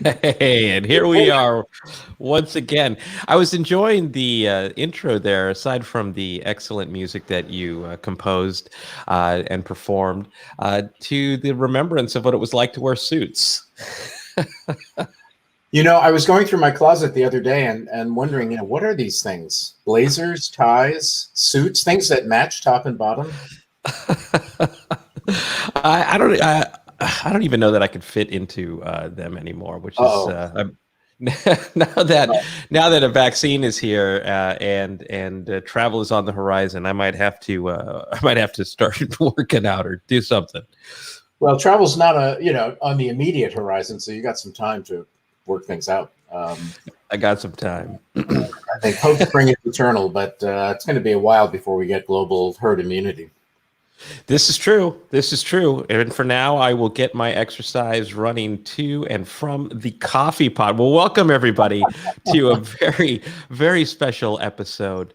Hey, and here we are once again. I was enjoying the intro there, aside from the excellent music that you composed and performed, to the remembrance of what it was like to wear suits. I was going through my closet the other day and wondering, what are these things? Blazers, ties, suits, things that match top and bottom? I don't. I don't even know that I could fit into them anymore, which is now that a vaccine is here and travel is on the horizon. I might have to start working out or do something. Well, travel's not on the immediate horizon, so you got some time to work things out. I got some time. I think hope spring is eternal, but it's going to be a while before we get global herd immunity. This is true. This is true. And for now, I will get my exercise running to and from the coffee pot. Well, welcome everybody to a very, very special episode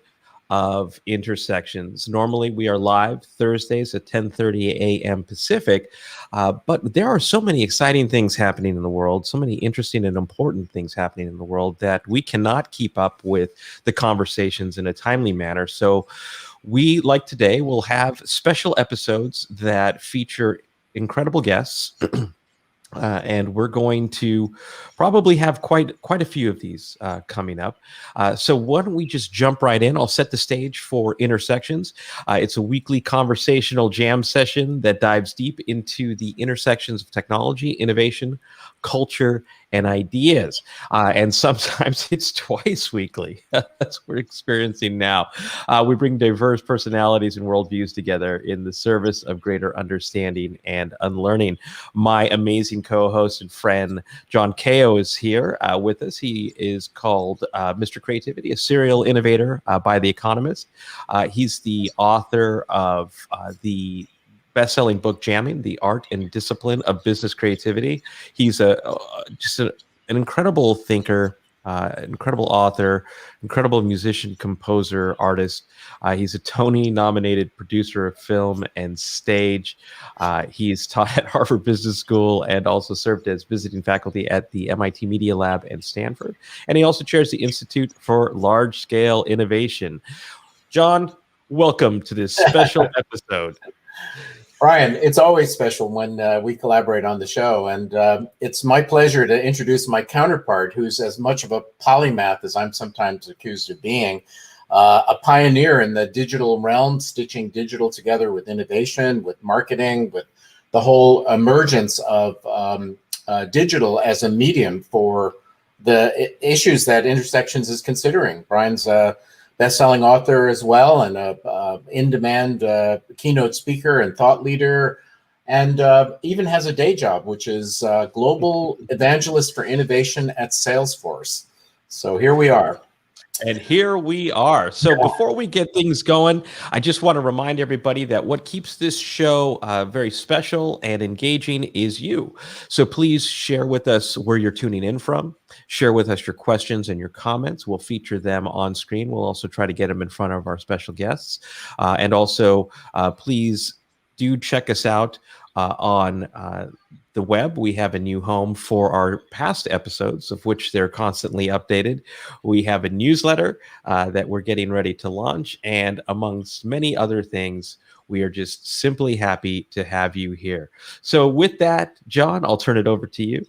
of Intersections. Normally, we are live Thursdays at 10:30 a.m. Pacific, but there are so many exciting things happening in the world, so many interesting and important things happening in the world that we cannot keep up with the conversations in a timely manner. So we, like today, will have special episodes that feature incredible guests. And we're going to probably have quite a few of these coming up. So why don't we just jump right in? I'll set the stage for Intersections. It's a weekly conversational jam session that dives deep into the intersections of technology, innovation, culture, and ideas. And sometimes it's twice weekly. That's what we're experiencing now. We bring diverse personalities and worldviews together in the service of greater understanding and unlearning. My amazing co-host and friend, John Kao, is here with us. He is called Mr. Creativity, a serial innovator by The Economist. He's the author of the best-selling book Jamming: The Art and Discipline of Business Creativity. He's just an incredible thinker, incredible author, incredible musician, composer, artist. He's a Tony-nominated producer of film and stage. He's taught at Harvard Business School and also served as visiting faculty at the MIT Media Lab and Stanford. And he also chairs the Institute for Large-Scale Innovation. John, welcome to this special episode. Brian, it's always special when we collaborate on the show, and it's my pleasure to introduce my counterpart, who's as much of a polymath as I'm sometimes accused of being, a pioneer in the digital realm, stitching digital together with innovation, with marketing, with the whole emergence of digital as a medium for the issues that Intersections is considering. Brian's best-selling author as well, and a in-demand keynote speaker and thought leader, and even has a day job, which is global evangelist for innovation at Salesforce. So here we are. And here we are. So before we get things going, I just want to remind everybody that what keeps this show very special and engaging is you. So please share with us where you're tuning in from. Share with us your questions and your comments. We'll feature them on screen. We'll also try to get them in front of our special guests. And also, please do check us out on the web. We have a new home for our past episodes, of which they're constantly updated. We have a newsletter that we're getting ready to launch. And amongst many other things, we are just simply happy to have you here. So with that, John, I'll turn it over to you.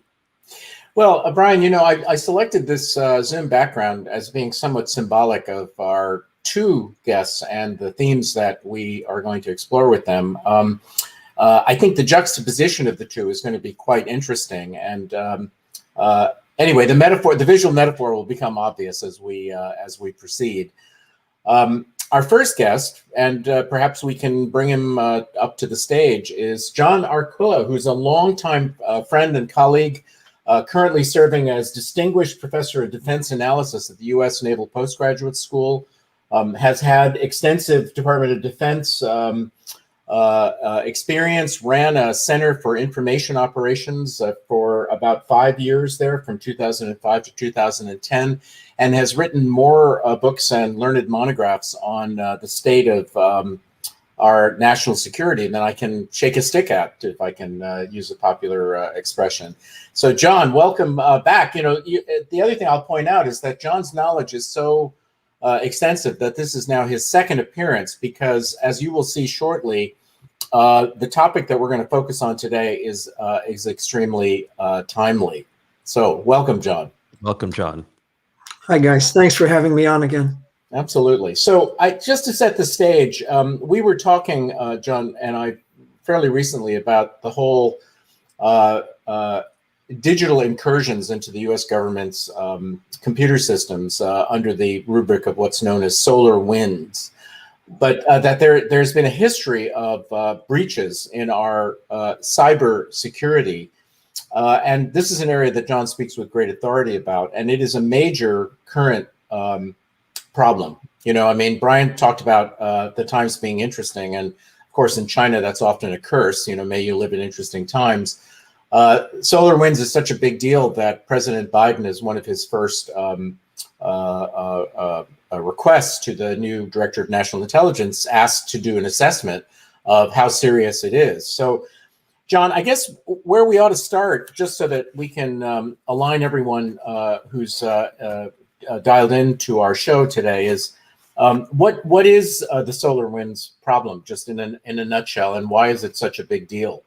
Well, Brian, I selected this Zoom background as being somewhat symbolic of our two guests and the themes that we are going to explore with them. I think the juxtaposition of the two is going to be quite interesting. And anyway, the visual metaphor will become obvious as we proceed. Our first guest, and perhaps we can bring him up to the stage, is John Arquilla, who's a longtime friend and colleague, currently serving as Distinguished Professor of Defense Analysis at the U.S. Naval Postgraduate School, has had extensive Department of Defense experience, ran a Center for Information Operations for about 5 years there, from 2005 to 2010, and has written more books and learned monographs on the state of our national security than I can shake a stick at, if I can use a popular expression. So, John, welcome back. The other thing I'll point out is that John's knowledge is so extensive that this is now his second appearance, because as you will see shortly, the topic that we're going to focus on today is extremely timely. So welcome, John. Welcome, John. Hi, guys. Thanks for having me on again. Absolutely. So just to set the stage, we were talking, John and I, fairly recently about the whole digital incursions into the U.S. government's computer systems under the rubric of what's known as solar winds. But that there's been a history of breaches in our cyber security. And this is an area that John speaks with great authority about. And it is a major current problem. Brian talked about the times being interesting. And of course, in China, that's often a curse. May you live in interesting times. Solar winds is such a big deal that President Biden, is one of his first requests to the new director of national intelligence, asked to do an assessment of how serious it is. So, John, I guess where we ought to start, just so that we can align everyone who's dialed into our show today, is what is the solar winds problem, just in a nutshell, and why is it such a big deal?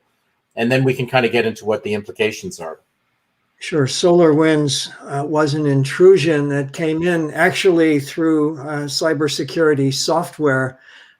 And then we can kind of get into what the implications are. Sure. Solar winds was an intrusion that came in actually through cybersecurity software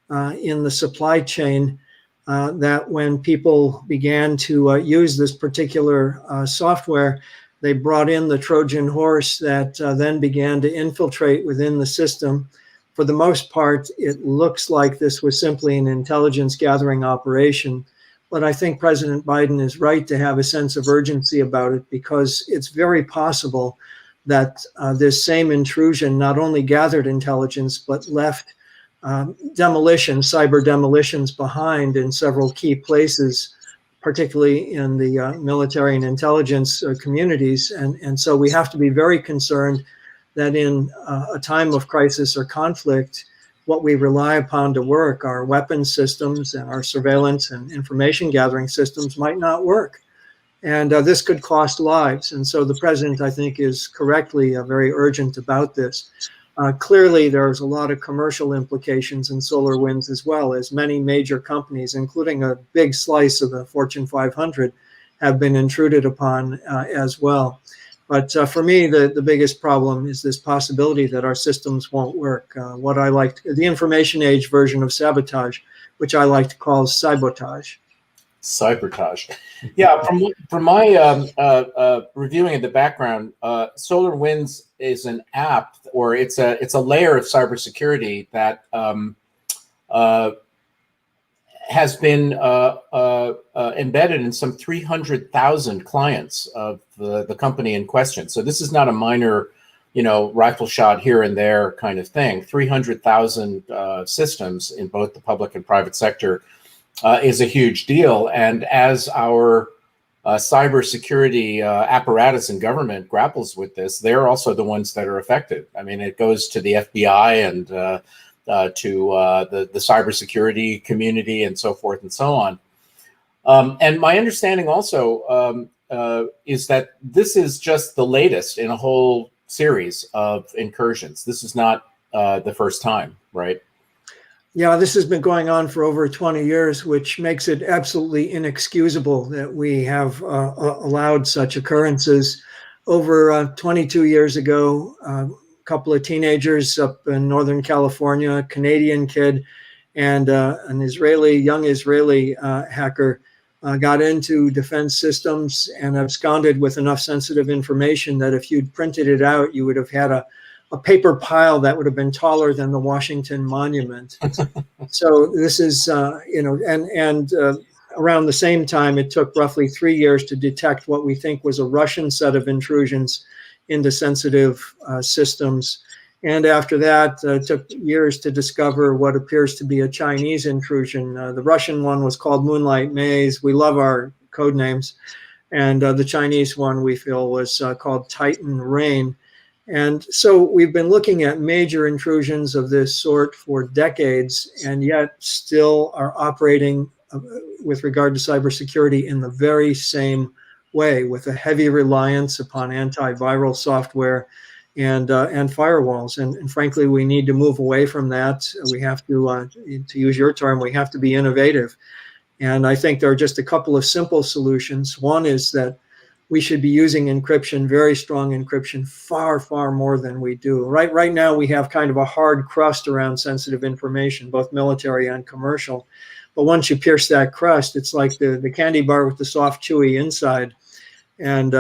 in the supply chain, that when people began to use this particular software, they brought in the Trojan horse that then began to infiltrate within the system. For the most part, it looks like this was simply an intelligence gathering operation. But I think President Biden is right to have a sense of urgency about it, because it's very possible that this same intrusion not only gathered intelligence, but left cyber demolitions behind in several key places, particularly in the military and intelligence communities. And so we have to be very concerned that in a time of crisis or conflict, what we rely upon to work, our weapons systems and our surveillance and information gathering systems, might not work. And this could cost lives. And so the president, I think, is correctly very urgent about this. Clearly, there's a lot of commercial implications in solar winds, as well, as many major companies, including a big slice of the Fortune 500, have been intruded upon as well. But for me, the biggest problem is this possibility that our systems won't work. What I like, the information age version of sabotage, which I like to call sabotage. Sabotage. Yeah, from my reviewing of the background, Solar Winds is an app, or it's a layer of cybersecurity that has been embedded in some 300,000 clients of the company in question. So this is not a minor, rifle shot here and there kind of thing. 300,000 systems in both the public and private sector is a huge deal. And as our cybersecurity apparatus in government grapples with this, they're also the ones that are affected. I mean, it goes to the FBI and to the cybersecurity community and so forth and so on. And my understanding also is that this is just the latest in a whole series of incursions. This is not the first time, right? Yeah, this has been going on for over 20 years, which makes it absolutely inexcusable that we have allowed such occurrences. Over 22 years ago, couple of teenagers up in Northern California, a Canadian kid and an young Israeli hacker got into defense systems and absconded with enough sensitive information that if you'd printed it out, you would have had a paper pile that would have been taller than the Washington Monument. So this is, around the same time, it took roughly 3 years to detect what we think was a Russian set of intrusions into sensitive systems. And after that, it took years to discover what appears to be a Chinese intrusion. The Russian one was called Moonlight Maze. We love our code names. And the Chinese one we feel was called Titan Rain. And so we've been looking at major intrusions of this sort for decades, and yet still are operating with regard to cybersecurity in the very same way, with a heavy reliance upon antiviral software and firewalls. And frankly, we need to move away from that. We have to use your term, we have to be innovative. And I think there are just a couple of simple solutions. One is that we should be using encryption, very strong encryption, far, far more than we do. Right now, we have kind of a hard crust around sensitive information, both military and commercial. But once you pierce that crust, it's like the candy bar with the soft, chewy inside, and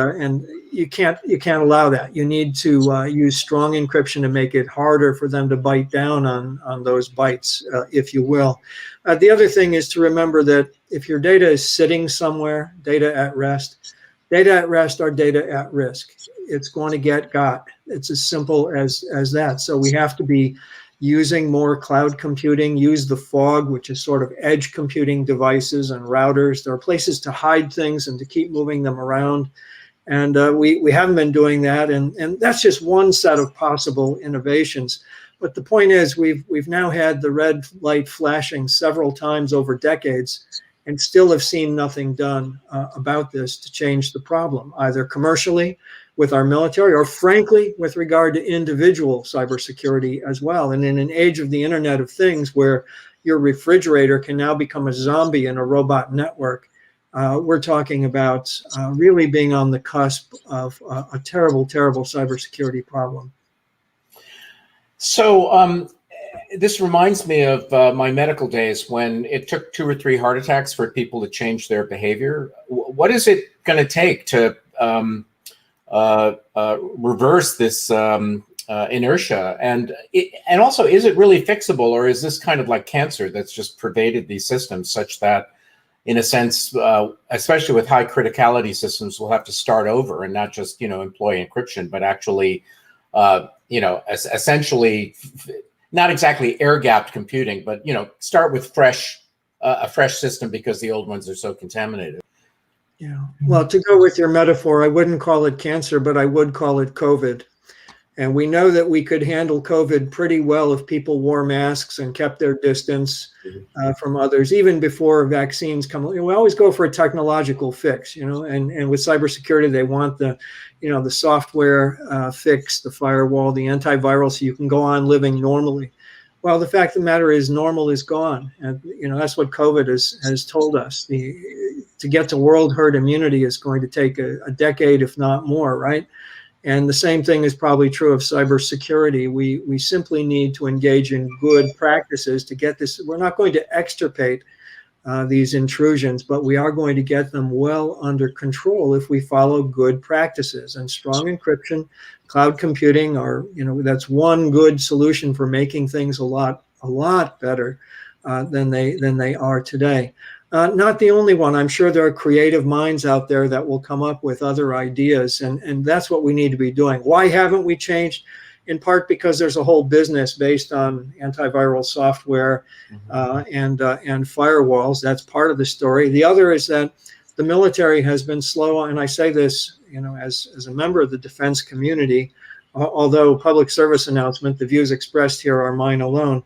you can't allow that. You need to use strong encryption to make it harder for them to bite down on those bites, if you will. The other thing is to remember that if your data is sitting somewhere, data at rest are data at risk. It's going to get got. It's as simple as that. So we have to be using more cloud computing, use the fog, which is sort of edge computing devices and routers. There are places to hide things and to keep moving them around. And we haven't been doing that. And that's just one set of possible innovations. But the point is, we've now had the red light flashing several times over decades, and still have seen nothing done about this to change the problem, either commercially with our military or frankly with regard to individual cybersecurity as well. And in an age of the Internet of Things, where your refrigerator can now become a zombie in a robot network, we're talking about really being on the cusp of a terrible, terrible cybersecurity problem. So this reminds me of my medical days when it took 2 or 3 heart attacks for people to change their behavior. What is it going to take to reverse this inertia? And also, is it really fixable, or is this kind of like cancer that's just pervaded these systems such that, in a sense, especially with high criticality systems, we'll have to start over and not just, employ encryption, but actually, essentially, not exactly air-gapped computing, but start with a fresh system because the old ones are so contaminated. Yeah. Well, to go with your metaphor, I wouldn't call it cancer, but I would call it COVID. And we know that we could handle COVID pretty well if people wore masks and kept their distance from others, even before vaccines come. We always go for a technological fix, and with cybersecurity, they want the software fix, the firewall, the antiviral, so you can go on living normally. Well, the fact of the matter is normal is gone. And, that's what COVID has told us. To get to world herd immunity is going to take a decade, if not more, right? And the same thing is probably true of cybersecurity. We simply need to engage in good practices to get this. We're not going to extirpate these intrusions, but we are going to get them well under control if we follow good practices. And strong encryption, cloud computing that's one good solution for making things a lot better than they are today. Not the only one. I'm sure there are creative minds out there that will come up with other ideas, and that's what we need to be doing. Why haven't we changed? In part because there's a whole business based on antiviral software and firewalls. That's part of the story. The other is that the military has been slow, and I say this, as a member of the defense community, although public service announcement, the views expressed here are mine alone.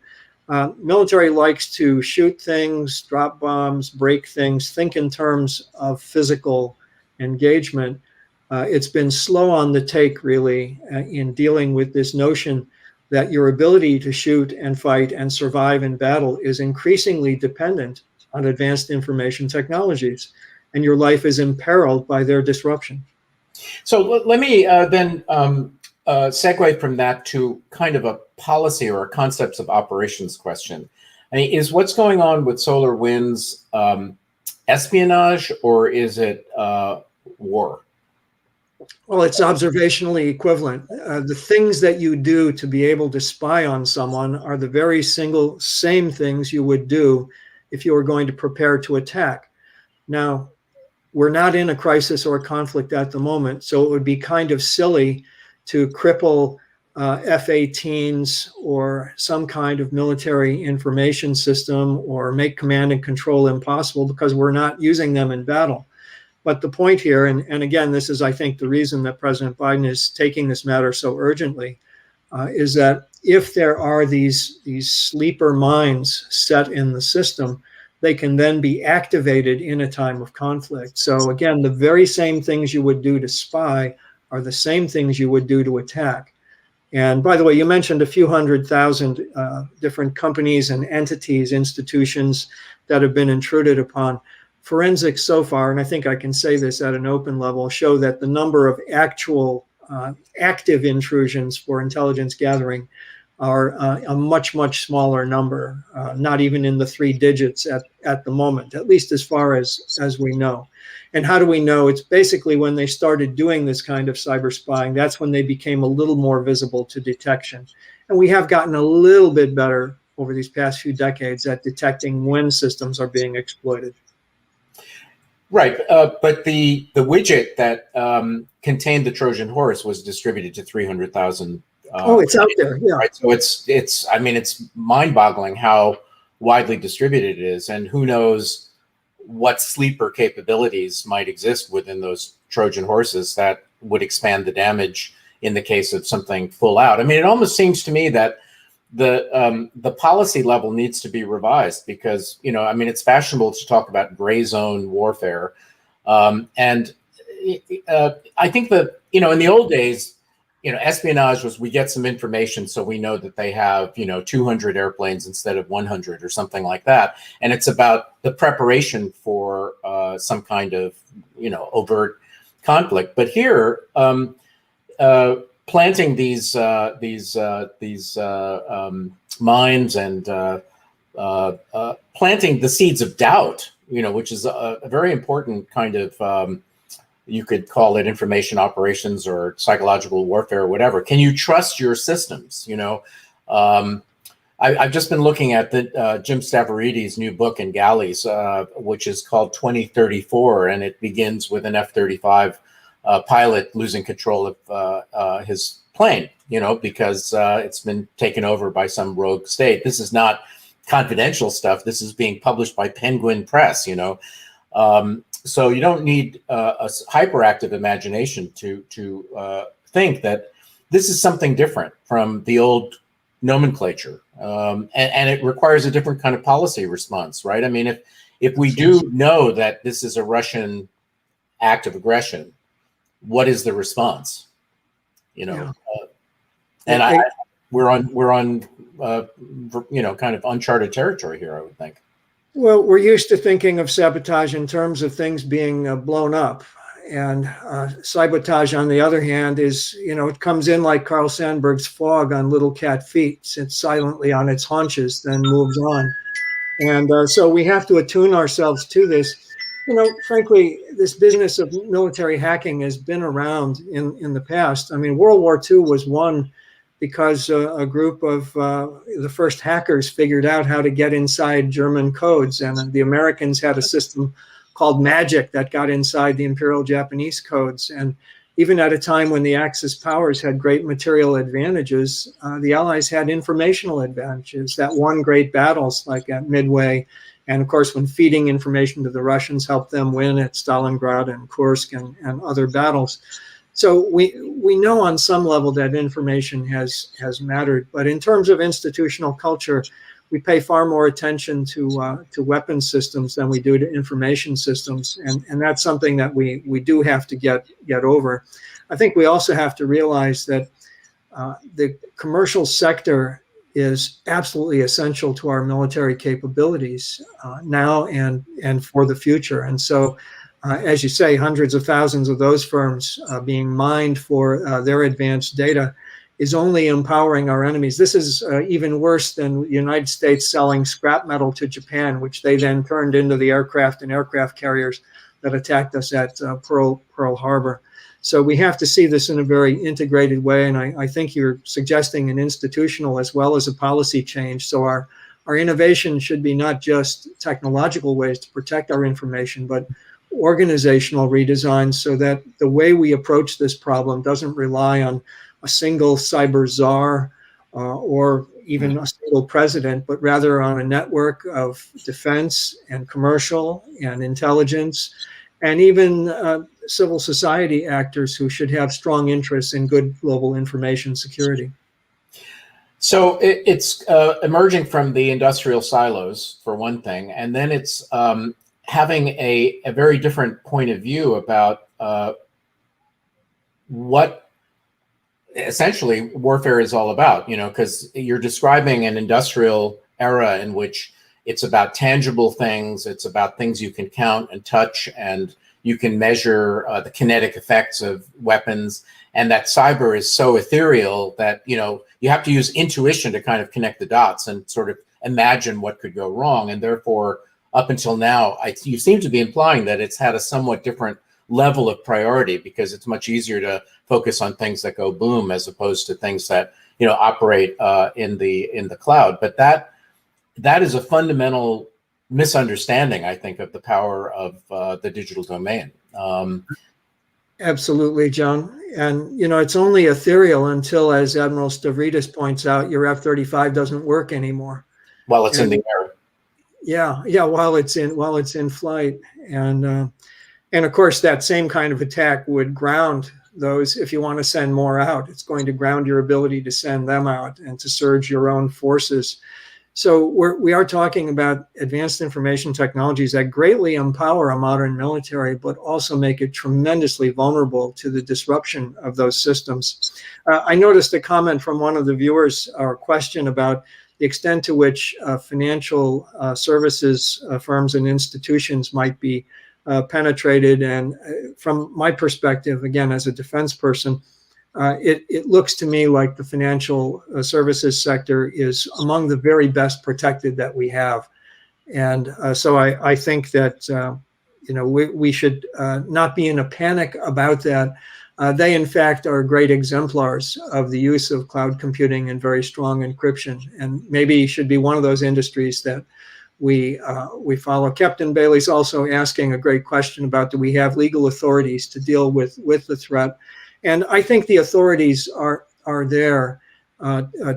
Military likes to shoot things, drop bombs, break things, think in terms of physical engagement. It's been slow on the take, really, in dealing with this notion that your ability to shoot and fight and survive in battle is increasingly dependent on advanced information technologies, and your life is imperiled by their disruption. So let me then segue from that to kind of a policy or a concepts of operations question. I mean, is what's going on with SolarWinds espionage, or is it war? Well, it's observationally equivalent. The things that you do to be able to spy on someone are the very same things you would do if you were going to prepare to attack. Now, we're not in a crisis or a conflict at the moment, so it would be kind of silly to cripple F-18s or some kind of military information system or make command and control impossible because we're not using them in battle. But the point here, and again, this is, I think, the reason that President Biden is taking this matter so urgently, is that if there are these sleeper minds set in the system, they can then be activated in a time of conflict. So again, the very same things you would do to spy are the same things you would do to attack. And by the way, you mentioned a few 100,000 different companies and entities, institutions that have been intruded upon. Forensics so far, and I think I can say this at an open level, show that the number of actual active intrusions for intelligence gathering are a much, much smaller number, not even in the 3 digits at the moment, at least as far as we know. And how do we know? It's basically when they started doing this kind of cyber spying, that's when they became a little more visible to detection. And we have gotten a little bit better over these past few decades at detecting when systems are being exploited. Right, but the widget that contained the Trojan horse was distributed to 300,000. It's out there, yeah. Right, so it's I mean, it's mind-boggling how widely distributed it is, and who knows what sleeper capabilities might exist within those Trojan horses that would expand the damage in the case of something full out. I mean, it almost seems to me that the policy level needs to be revised because, I mean, it's fashionable to talk about gray zone warfare. And I think that, in the old days, espionage was we get some information so we know that they have, 200 airplanes instead of 100 or something like that. And it's about the preparation for some kind of, overt conflict. But here, planting these mines and planting the seeds of doubt, which is a very important kind of, you could call it information operations or psychological warfare or whatever. Can you trust your systems? I've just been looking at the Jim Stavridis' new book in Galleys, which is called 2034, and it begins with an F-35 pilot losing control of his plane, because it's been taken over by some rogue state. This is not confidential stuff. This is being published by Penguin Press, So you don't need a hyperactive imagination to think that this is something different from the old nomenclature, and it requires a different kind of policy response, right? I mean, if we do know that this is a Russian act of aggression, what is the response? And we're on kind of uncharted territory here, I would think. Well, we're used to thinking of sabotage in terms of things being blown up. And sabotage, on the other hand, is, it comes in like Carl Sandburg's fog on little cat feet, sits silently on its haunches, then moves on. And so we have to attune ourselves to this. Frankly, this business of military hacking has been around in the past. I mean, World War II was won because a group of the first hackers figured out how to get inside German codes. And the Americans had a system called Magic that got inside the Imperial Japanese codes. And even at a time when the Axis powers had great material advantages, the Allies had informational advantages that won great battles like at Midway. And of course, when feeding information to the Russians helped them win at Stalingrad and Kursk and other battles. So we know on some level that information has mattered, but in terms of institutional culture, we pay far more attention to weapon systems than we do to information systems, and that's something that we do have to get over. I think we also have to realize that the commercial sector is absolutely essential to our military capabilities now and for the future, and so. As you say, hundreds of thousands of those firms being mined for their advanced data is only empowering our enemies. This is even worse than the United States selling scrap metal to Japan, which they then turned into the aircraft and aircraft carriers that attacked us at Pearl Harbor. So we have to see this in a very integrated way, and I think you're suggesting an institutional as well as a policy change. So our innovation should be not just technological ways to protect our information, but organizational redesign so that the way we approach this problem doesn't rely on a single cyber czar or even a single president, but rather on a network of defense and commercial and intelligence and even civil society actors who should have strong interests in good global information security. So it's emerging from the industrial silos, for one thing, and then it's having a very different point of view about what essentially warfare is all about, because you're describing an industrial era in which it's about tangible things, it's about things you can count and touch, and you can measure the kinetic effects of weapons. And that cyber is so ethereal that, you have to use intuition to kind of connect the dots and sort of imagine what could go wrong. And therefore, up until now, you seem to be implying that it's had a somewhat different level of priority, because it's much easier to focus on things that go boom as opposed to things that, operate in the cloud. But that is a fundamental misunderstanding, I think, of the power of the digital domain. Absolutely, John. And, it's only ethereal until, as Admiral Stavridis points out, your F-35 doesn't work anymore. While it's in the air. Yeah, while it's in flight. And of course, that same kind of attack would ground those. If you want to send more out, it's going to ground your ability to send them out and to surge your own forces. So we are talking about advanced information technologies that greatly empower a modern military, but also make it tremendously vulnerable to the disruption of those systems. I noticed a comment from one of the viewers, or a question about the extent to which financial services firms and institutions might be penetrated. And from my perspective, again, as a defense person, it looks to me like the financial services sector is among the very best protected that we have. And so I think that, we should not be in a panic about that. They, in fact, are great exemplars of the use of cloud computing and very strong encryption, and maybe should be one of those industries that we follow. Captain Bailey's also asking a great question about, do we have legal authorities to deal with the threat? And I think the authorities are there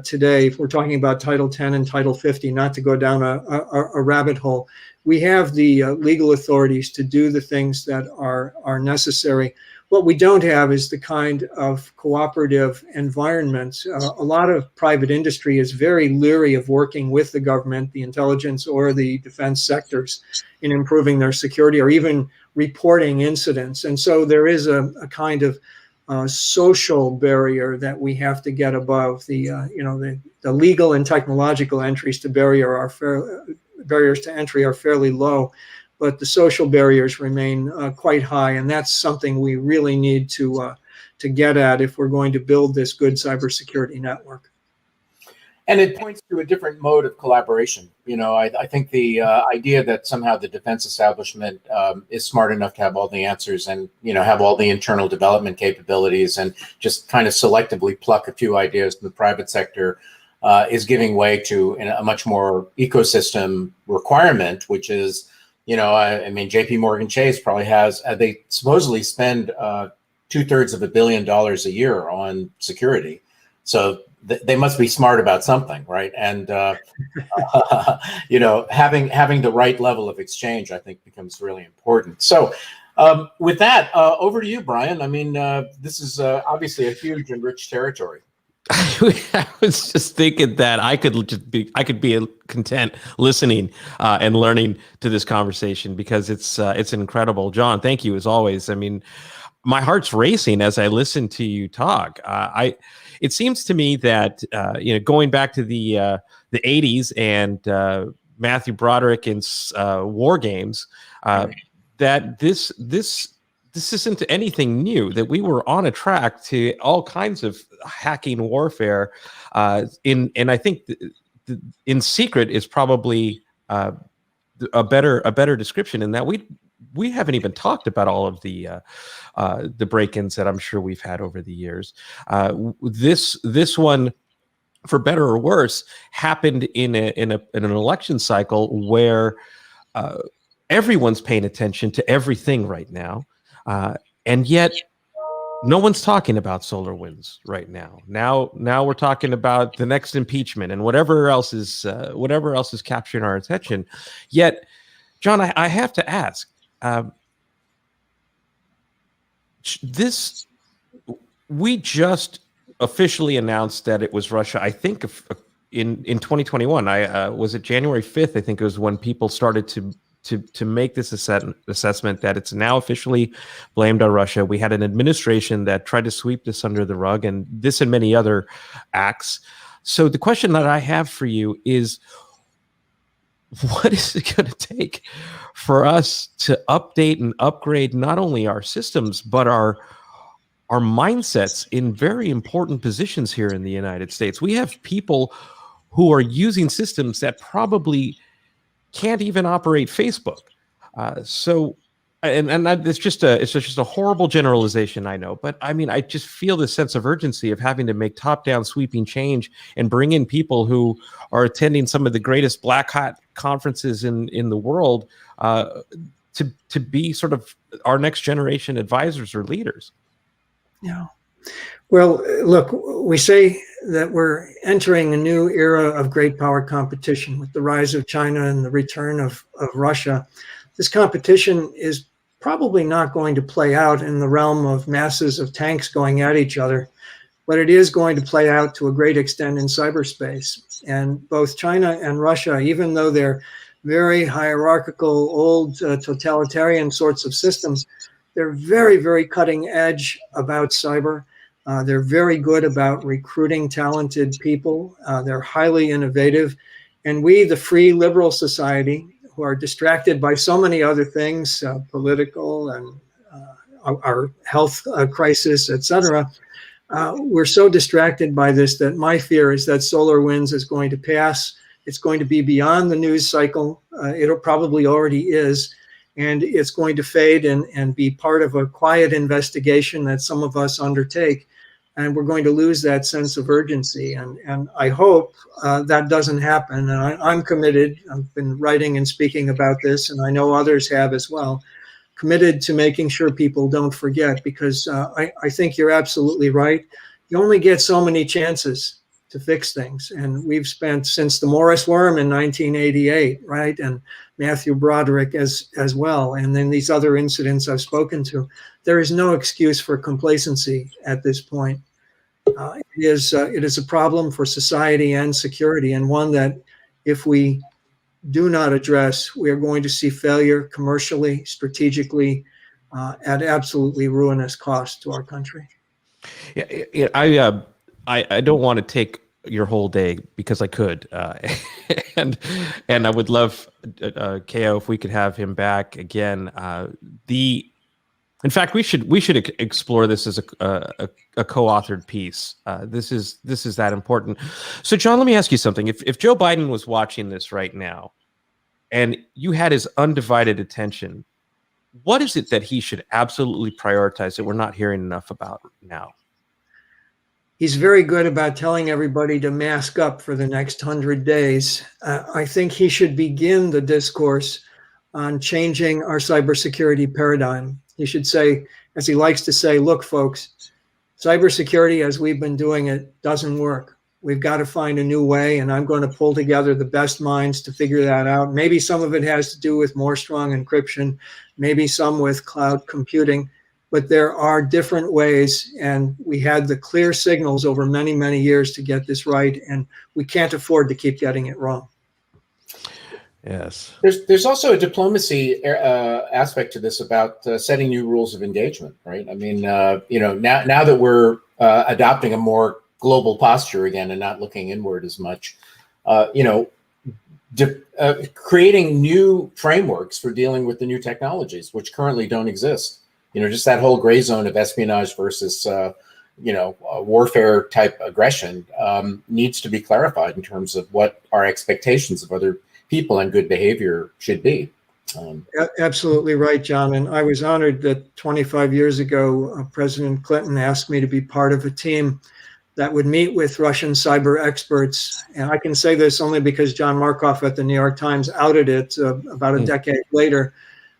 today. If we're talking about Title 10 and Title 50, not to go down a rabbit hole, we have the legal authorities to do the things that are necessary. What we don't have is the kind of cooperative environment. A lot of private industry is very leery of working with the government, the intelligence, or the defense sectors in improving their security or even reporting incidents. And so there is a kind of social barrier that we have to get above. The legal and technological entries to barriers to entry are fairly low, but the social barriers remain quite high, and that's something we really need to get at if we're going to build this good cybersecurity network. And it points to a different mode of collaboration. I think the idea that somehow the defense establishment is smart enough to have all the answers and, have all the internal development capabilities and just kind of selectively pluck a few ideas from the private sector is giving way to a much more ecosystem requirement, which is, JP Morgan Chase probably has, they supposedly spend 2/3 of $1 billion a year on security. So they must be smart about something, right? And having the right level of exchange, I think, becomes really important. So with that, over to you, Brian. This is obviously a huge and rich territory. I was just thinking that I could be content listening and learning to this conversation, because it's incredible. John, thank you as always. My heart's racing as I listen to you talk. It seems to me that going back to the 80s and Matthew Broderick and War Games, that this isn't anything new. That we were on a track to all kinds of hacking warfare. And I think in secret is probably a better description, in that we haven't even talked about all of the break-ins that I'm sure we've had over the years. This one, for better or worse, happened in an election cycle where everyone's paying attention to everything right now, and yet no one's talking about SolarWinds right now. Now we're talking about the next impeachment and whatever else is capturing our attention. Yet, John, I have to ask. this, we just officially announced that it was Russia. I think in 2021, was it January 5th? I think it was when people started to make this assessment that it's now officially blamed on Russia. We had an administration that tried to sweep this under the rug, and this and many other acts. So the question that I have for you is, what is it going to take for us to update and upgrade not only our systems, but our mindsets in very important positions here in the United States? We have people who are using systems that probably can't even operate Facebook. It's just a horrible generalization, I know, but I mean, I just feel this sense of urgency of having to make top-down sweeping change and bring in people who are attending some of the greatest black hat conferences in the world to be sort of our next generation advisors or leaders. Yeah. Well, look, we say that we're entering a new era of great power competition with the rise of China and the return of Russia. This competition is probably not going to play out in the realm of masses of tanks going at each other, but it is going to play out to a great extent in cyberspace. And both China and Russia, even though they're very hierarchical, old totalitarian sorts of systems, they're very, very cutting edge about cyber. They're very good about recruiting talented people. They're highly innovative. And we, the free liberal society, who are distracted by so many other things, political and our health crisis, etc. We're so distracted by this that my fear is that SolarWinds is going to pass. It's going to be beyond the news cycle. It probably already is. And it's going to fade and be part of a quiet investigation that some of us undertake. And we're going to lose that sense of urgency. And I hope that doesn't happen. And I'm committed. I've been writing and speaking about this, and I know others have as well, committed to making sure people don't forget, because I think you're absolutely right. You only get so many chances to fix things. And we've spent, since the Morris worm in 1988, right? And Matthew Broderick as well. And then these other incidents I've spoken to. There is no excuse for complacency at this point. It is a problem for society and security, and one that if we do not address, we are going to see failure commercially, strategically, at absolutely ruinous cost to our country. Yeah, I don't want to take your whole day, because I could, and I would love KO if we could have him back again. In fact, we should explore this as a co-authored piece. This is that important. So, John, let me ask you something. If Joe Biden was watching this right now, and you had his undivided attention, what is it that he should absolutely prioritize that we're not hearing enough about now? He's very good about telling everybody to mask up for the next 100 days. I think he should begin the discourse on changing our cybersecurity paradigm. He should say, as he likes to say, look, folks, cybersecurity as we've been doing it doesn't work. We've got to find a new way, and I'm going to pull together the best minds to figure that out. Maybe some of it has to do with more strong encryption, maybe some with cloud computing, but there are different ways, and we had the clear signals over many, many years to get this right, and we can't afford to keep getting it wrong. Yes. There's also a diplomacy aspect to this about setting new rules of engagement, right? I mean, now that we're adopting a more global posture again and not looking inward as much, creating new frameworks for dealing with the new technologies, which currently don't exist. Just that whole gray zone of espionage versus, warfare type aggression needs to be clarified in terms of what our expectations of other people and good behavior should be. Absolutely right, John. And I was honored that 25 years ago, President Clinton asked me to be part of a team that would meet with Russian cyber experts. And I can say this only because John Markoff at the New York Times outed it about a decade later.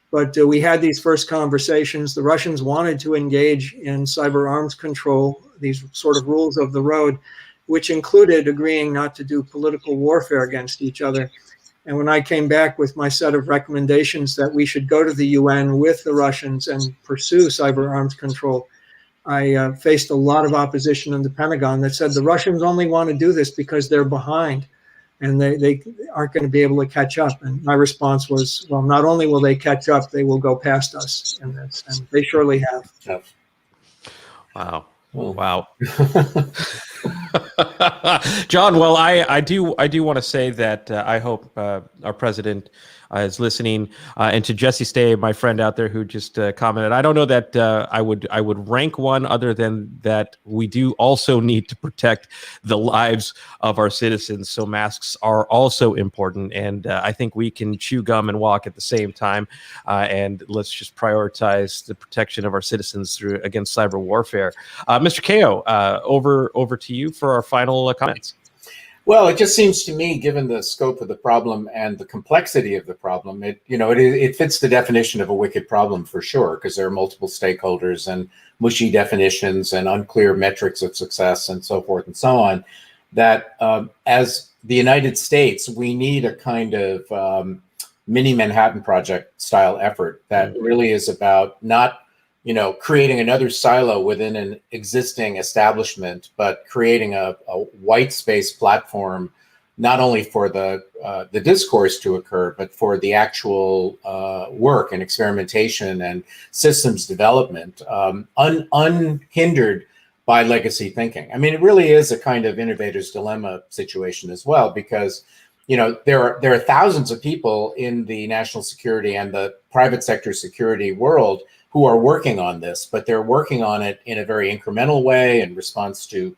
But we had these first conversations. The Russians wanted to engage in cyber arms control, these sort of rules of the road, which included agreeing not to do political warfare against each other. And when I came back with my set of recommendations that we should go to the UN with the Russians and pursue cyber arms control, I faced a lot of opposition in the Pentagon that said the Russians only want to do this because they're behind and they aren't going to be able to catch up. And my response was, well, not only will they catch up, they will go past us in this. And they surely have. Yeah. Wow. Oh. Wow. John, well, I do want to say that I hope our president is listening, and to Jesse Stay, my friend out there who just commented. I don't know that I would rank one other than that we do also need to protect the lives of our citizens. So masks are also important, and I think we can chew gum and walk at the same time. And let's just prioritize the protection of our citizens against cyber warfare. Mr. Kao, over to you for our final comments. Well, it just seems to me, given the scope of the problem and the complexity of the problem, it fits the definition of a wicked problem for sure, because there are multiple stakeholders and mushy definitions and unclear metrics of success and so forth and so on, that as the United States, we need a kind of mini Manhattan Project style effort that really is about not creating another silo within an existing establishment, but creating a white space platform, not only for the discourse to occur, but for the actual work and experimentation and systems development, unhindered by legacy thinking. I mean, it really is a kind of innovator's dilemma situation as well, because there are thousands of people in the national security and the private sector security world who are working on this, but they're working on it in a very incremental way in response to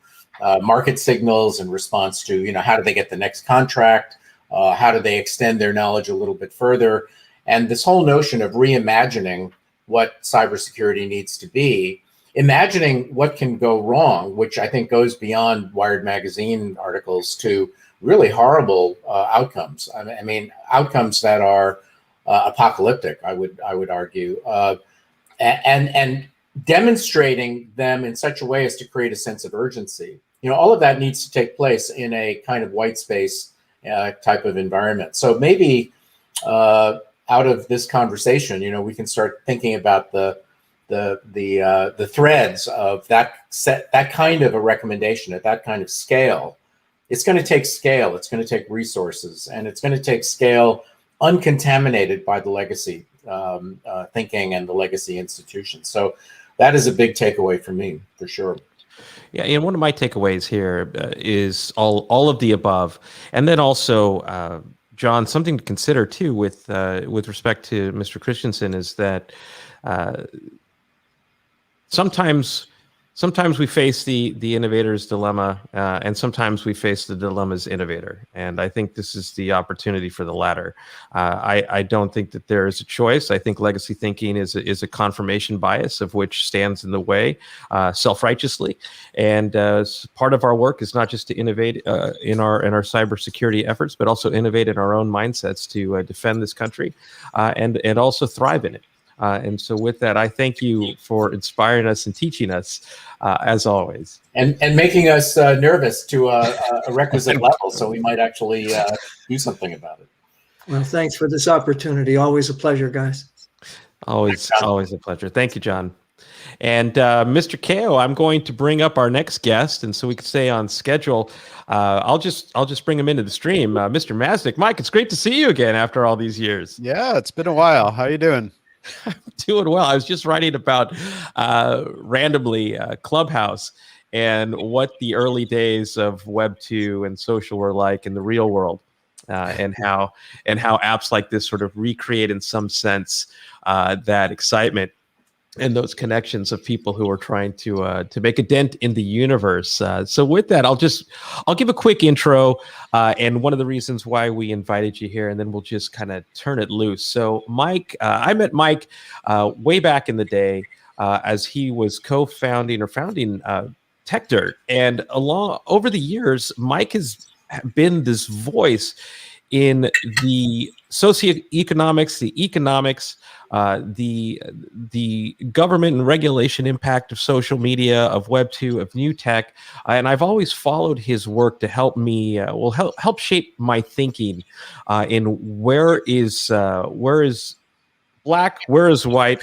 market signals, in response to, how do they get the next contract? How do they extend their knowledge a little bit further? And this whole notion of reimagining what cybersecurity needs to be, imagining what can go wrong, which I think goes beyond Wired magazine articles to really horrible outcomes. I mean, outcomes that are apocalyptic, I would argue. And demonstrating them in such a way as to create a sense of urgency. All of that needs to take place in a kind of white space type of environment. So maybe out of this conversation, we can start thinking about the threads of that kind of a recommendation at that kind of scale. It's going to take scale. It's going to take resources, and it's going to take scale uncontaminated by the legacy thinking and the legacy institutions. So that is a big takeaway for me, for sure. Yeah, and one of my takeaways here is all of the above, and then also, John, something to consider too with respect to Mr. Christensen is that sometimes we face the innovator's dilemma, and sometimes we face the dilemma's innovator. And I think this is the opportunity for the latter. I don't think that there is a choice. I think legacy thinking is a confirmation bias of which stands in the way self-righteously. And part of our work is not just to innovate in our cybersecurity efforts, but also innovate in our own mindsets to defend this country and also thrive in it. And so with that, I thank you for inspiring us and teaching us, as always. And making us nervous to a requisite level, so we might actually do something about it. Well, thanks for this opportunity. Always a pleasure, guys. Always a pleasure. Thank you, John. And Mr. Kao, I'm going to bring up our next guest, and so we can stay on schedule. I'll just bring him into the stream. Mr. Masnick. Mike, it's great to see you again after all these years. Yeah, it's been a while. How you doing? I'm doing well. I was just writing about randomly Clubhouse and what the early days of Web 2 and social were like in the real world, and how apps like this sort of recreate in some sense that excitement and those connections of people who are trying to make a dent in the universe. So with that, I'll give a quick intro and one of the reasons why we invited you here, and then we'll just kind of turn it loose. So Mike, I met Mike way back in the day as he was founding TechDirt, and over the years, Mike has been this voice in the socioeconomics, the economics, the government and regulation impact of social media, of Web 2, of new tech. And I've always followed his work to help me, help shape my thinking in where is black, where is white,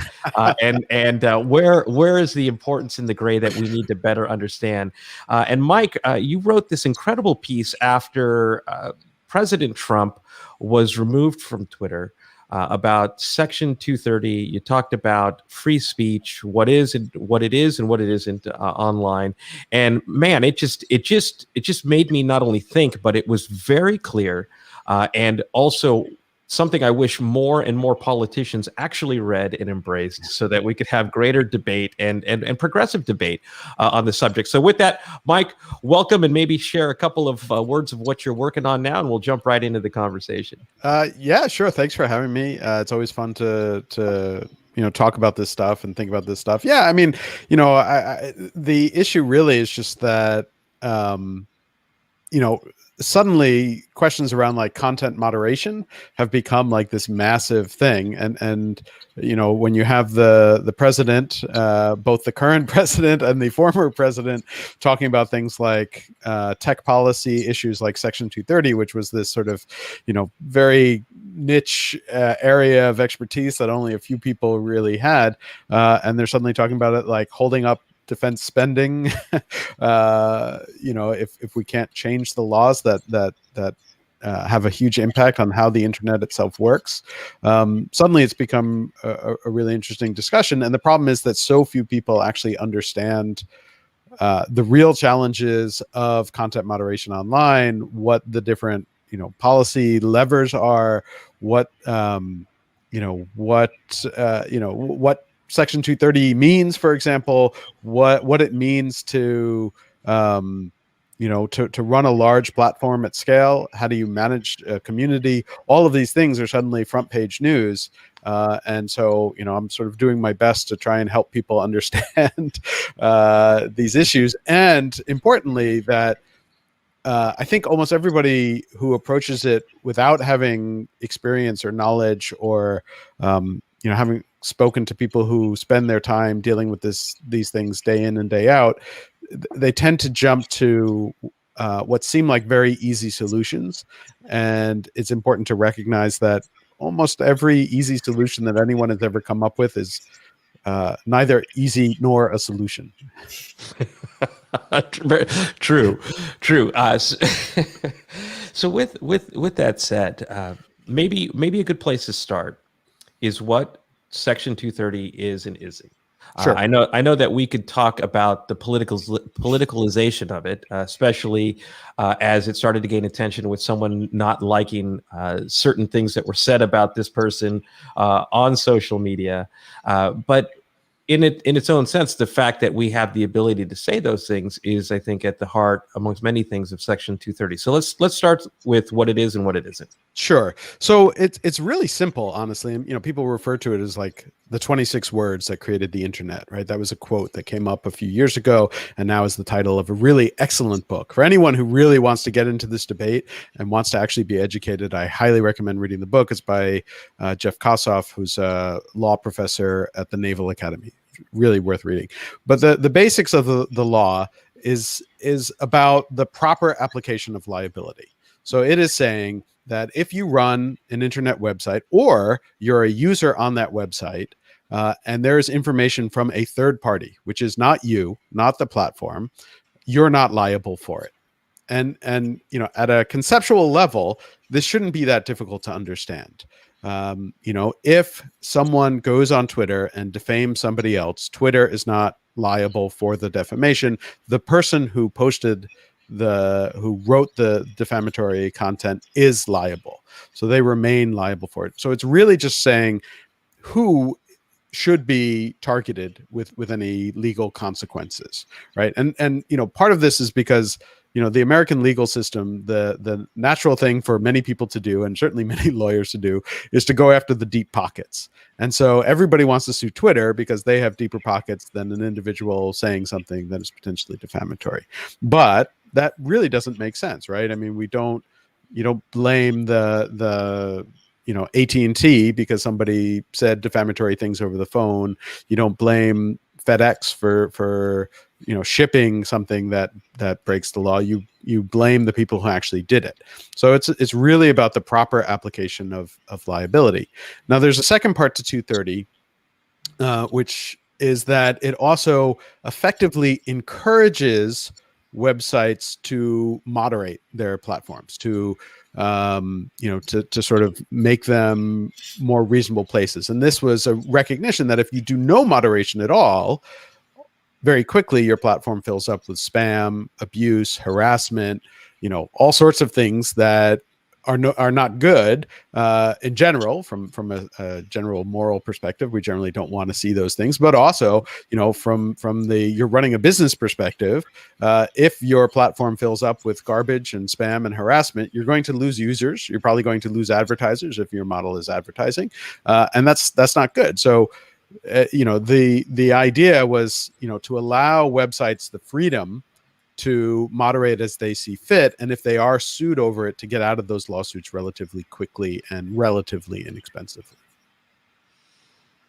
and where is the importance in the gray that we need to better understand. And Mike, you wrote this incredible piece after President Trump was removed from Twitter about Section 230. You talked about free speech, what is and what it is and what it isn't online. And man, it just made me not only think, but it was very clear, and also something I wish more and more politicians actually read and embraced, so that we could have greater debate and progressive debate on the subject. So with that, Mike, welcome, and maybe share a couple of words of what you're working on now, and we'll jump right into the conversation. Yeah, sure. Thanks for having me. It's always fun to talk about this stuff and think about this stuff. Yeah, I mean, the issue really is just that suddenly questions around like content moderation have become like this massive thing. And when you have the president, both the current president and the former president, talking about things like tech policy issues like Section 230, which was this sort of, very niche area of expertise that only a few people really had. And they're suddenly talking about it like holding up defense spending, if we can't change the laws that have a huge impact on how the internet itself works. Suddenly it's become a really interesting discussion. And the problem is that so few people actually understand the real challenges of content moderation online, what the different, policy levers are, what Section 230 means, for example, what it means to run a large platform at scale. How do you manage a community? All of these things are suddenly front page news. And so, I'm sort of doing my best to try and help people understand these issues. And importantly, that I think almost everybody who approaches it without having experience or knowledge or, having spoken to people who spend their time dealing with these things day in and day out, they tend to jump to what seem like very easy solutions. And it's important to recognize that almost every easy solution that anyone has ever come up with is neither easy nor a solution. True. So with that said, maybe a good place to start is what Section 230 is and isn't. Sure. I know that we could talk about the politicalization of it, especially as it started to gain attention with someone not liking certain things that were said about this person on social media. But in its own sense, the fact that we have the ability to say those things is, I think, at the heart, amongst many things, of Section 230. So let's start with what it is and what it isn't. Sure. So it's really simple, honestly. People refer to it as like the 26 words that created the internet, right? That was a quote that came up a few years ago, and now is the title of a really excellent book. For anyone who really wants to get into this debate and wants to actually be educated, I highly recommend reading the book. It's by Jeff Kossoff, who's a law professor at the Naval Academy. Really worth reading. But the basics of the law is about the proper application of liability. So it is saying that if you run an internet website or you're a user on that website, and there is information from a third party, which is not you, not the platform, you're not liable for it. And at a conceptual level, this shouldn't be that difficult to understand. If someone goes on Twitter and defames somebody else, Twitter is not liable for the defamation. The person who who wrote the defamatory content is liable. So they remain liable for it. So it's really just saying who should be targeted with any legal consequences, right? And part of this is because the American legal system, the natural thing for many people to do, and certainly many lawyers to do, is to go after the deep pockets. And so everybody wants to sue Twitter because they have deeper pockets than an individual saying something that is potentially defamatory. But that really doesn't make sense, right? I mean, you don't blame the AT&T because somebody said defamatory things over the phone. You don't blame FedEx for shipping something that breaks the law. You blame the people who actually did it. So it's really about the proper application of liability. Now there's a second part to 230, which is that it also effectively encourages websites to moderate their platforms, to sort of make them more reasonable places. And this was a recognition that if you do no moderation at all, very quickly your platform fills up with spam, abuse, harassment, all sorts of things that are not good in general. From a general moral perspective, we generally don't want to see those things. But also, from the you're running a business perspective, if your platform fills up with garbage and spam and harassment, you're going to lose users. You're probably going to lose advertisers if your model is advertising, and that's not good. So, the idea was, to allow websites the freedom to moderate as they see fit, and if they are sued over it, to get out of those lawsuits relatively quickly and relatively inexpensively.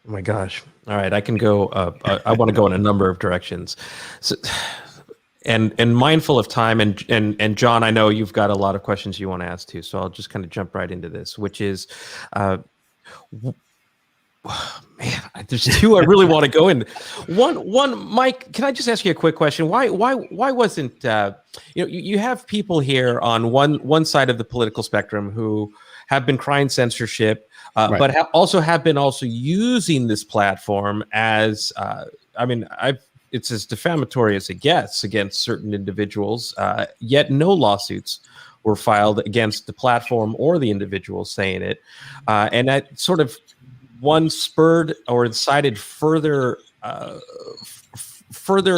Oh my gosh! All right, I can go. I want to go in a number of directions, and mindful of time. And John, I know you've got a lot of questions you want to ask too, so I'll just kind of jump right into this, which is, man, there's two I really want to go in. One, Mike, can I just ask you a quick question? Why wasn't you have people here on one side of the political spectrum who have been crying censorship, Right. but also have been using this platform as it's as defamatory as it gets against certain individuals. Yet no lawsuits were filed against the platform or the individuals saying it, and that sort of one spurred or incited further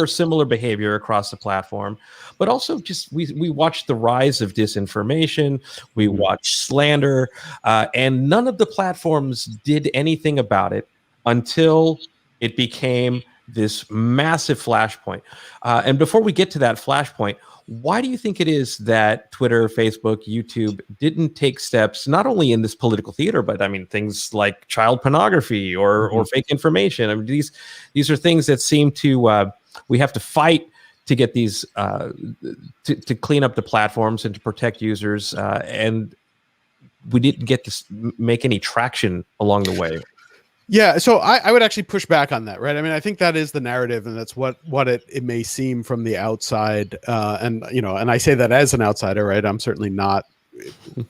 similar behavior across the platform. But also just we watched the rise of disinformation, we watched slander, and none of the platforms did anything about it until it became this massive flashpoint. And before we get to that flashpoint, why do you think it is that Twitter, Facebook, YouTube didn't take steps, not only in this political theater, but things like child pornography or fake information? These are things that seem to we have to fight to get these to clean up the platforms and to protect users, and we didn't get to make any traction along the way. Yeah, so I would actually push back on that, right? I think that is the narrative, and that's what it may seem from the outside. And I say that as an outsider, right? I'm certainly not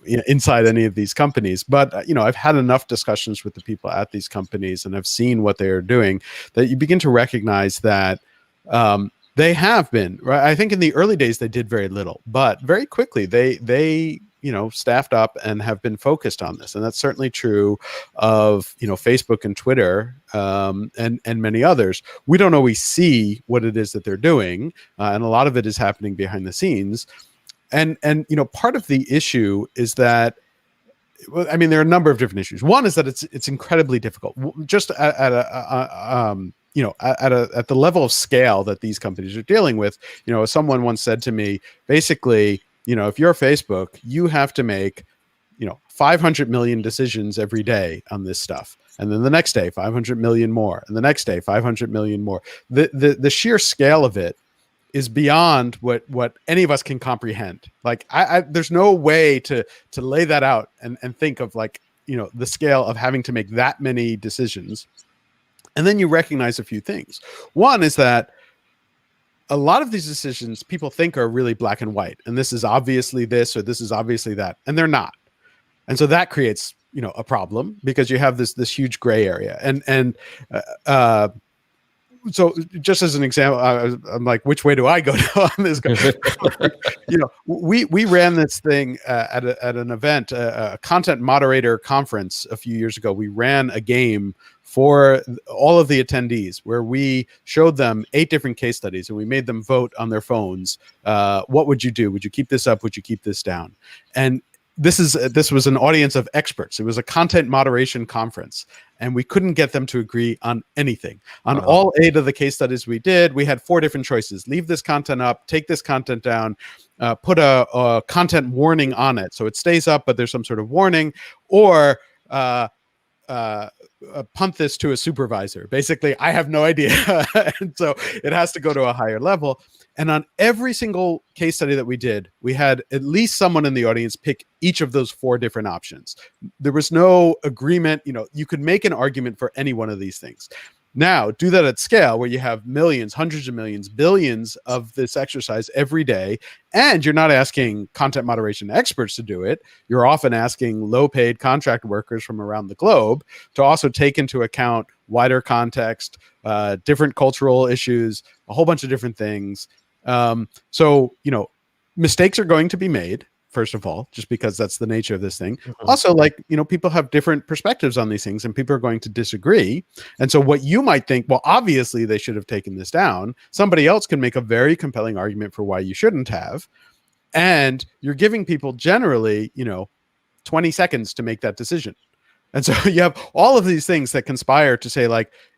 inside any of these companies, but I've had enough discussions with the people at these companies, and I've seen what they are doing, that you begin to recognize that they have been, right? I think in the early days they did very little, but very quickly they staffed up and have been focused on this. And that's certainly true of, Facebook and Twitter, and many others. We don't always see what it is that they're doing. And a lot of it is happening behind the scenes. And part of the issue is that, there are a number of different issues. One is that it's incredibly difficult just at the level of scale that these companies are dealing with. Someone once said to me, basically, if you're Facebook, you have to make, 500 million decisions every day on this stuff. And then the next day, 500 million more. And the next day, 500 million more. The sheer scale of it is beyond what any of us can comprehend. Like there's no way to lay that out and think of the scale of having to make that many decisions. And then you recognize a few things. One is that a lot of these decisions people think are really black and white, and this is obviously this or this is obviously that, and they're not. And so that creates, a problem, because you have this huge gray area. And so just as an example, I'm like, which way do I go on this? We ran this thing at an event, a content moderator conference a few years ago. We ran a game for all of the attendees where we showed them 8 different case studies, and we made them vote on their phones. What would you do? Would you keep this up? Would you keep this down? And this was an audience of experts. It was a content moderation conference, and we couldn't get them to agree on anything. On all 8 of the case studies we did, we had 4 different choices: leave this content up, take this content down, put a content warning on it so it stays up, but there's some sort of warning, or punt this to a supervisor. Basically, I have no idea. And so it has to go to a higher level. And on every single case study that we did, we had at least someone in the audience pick each of those 4 different options. There was no agreement. You could make an argument for any one of these things. Now, do that at scale where you have millions, hundreds of millions, billions of this exercise every day, and you're not asking content moderation experts to do it. You're often asking low-paid contract workers from around the globe to also take into account wider context, different cultural issues, a whole bunch of different things. So, mistakes are going to be made. First of all, just because that's the nature of this thing. Mm-hmm. Also, people have different perspectives on these things and people are going to disagree. And so what you might think, well, obviously they should have taken this down. Somebody else can make a very compelling argument for why you shouldn't have. And you're giving people generally, 20 seconds to make that decision. And so you have all of these things that conspire to say,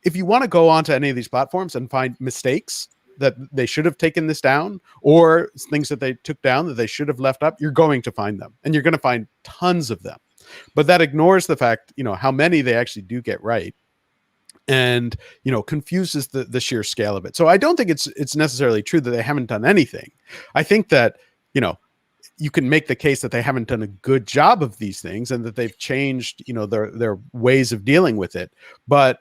if you want to go onto any of these platforms and find mistakes that they should have taken this down, or things that they took down that they should have left up, you're going to find them, and you're going to find tons of them. But that ignores the fact, how many they actually do get right, and confuses the sheer scale of it. So I don't think it's necessarily true that they haven't done anything. I think that you can make the case that they haven't done a good job of these things and that they've changed their ways of dealing with it. But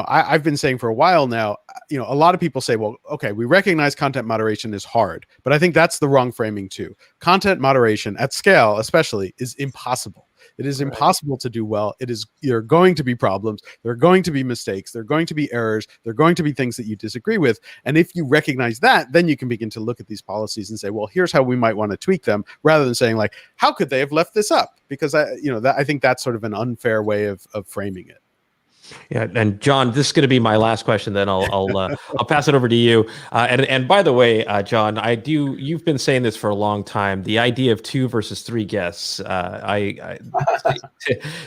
I've been saying for a while now, a lot of people say, well, okay, we recognize content moderation is hard, but I think that's the wrong framing too. Content moderation at scale, especially, is impossible. It is impossible to do well. There are going to be problems. There are going to be mistakes. There are going to be errors. There are going to be things that you disagree with. And if you recognize that, then you can begin to look at these policies and say, well, here's how we might want to tweak them, rather than saying how could they have left this up? Because I think that's sort of an unfair way of framing it. Yeah, and John, this is going to be my last question. Then I'll pass it over to you. And by the way, John, you've been saying this for a long time. The idea of 2 versus 3 guests,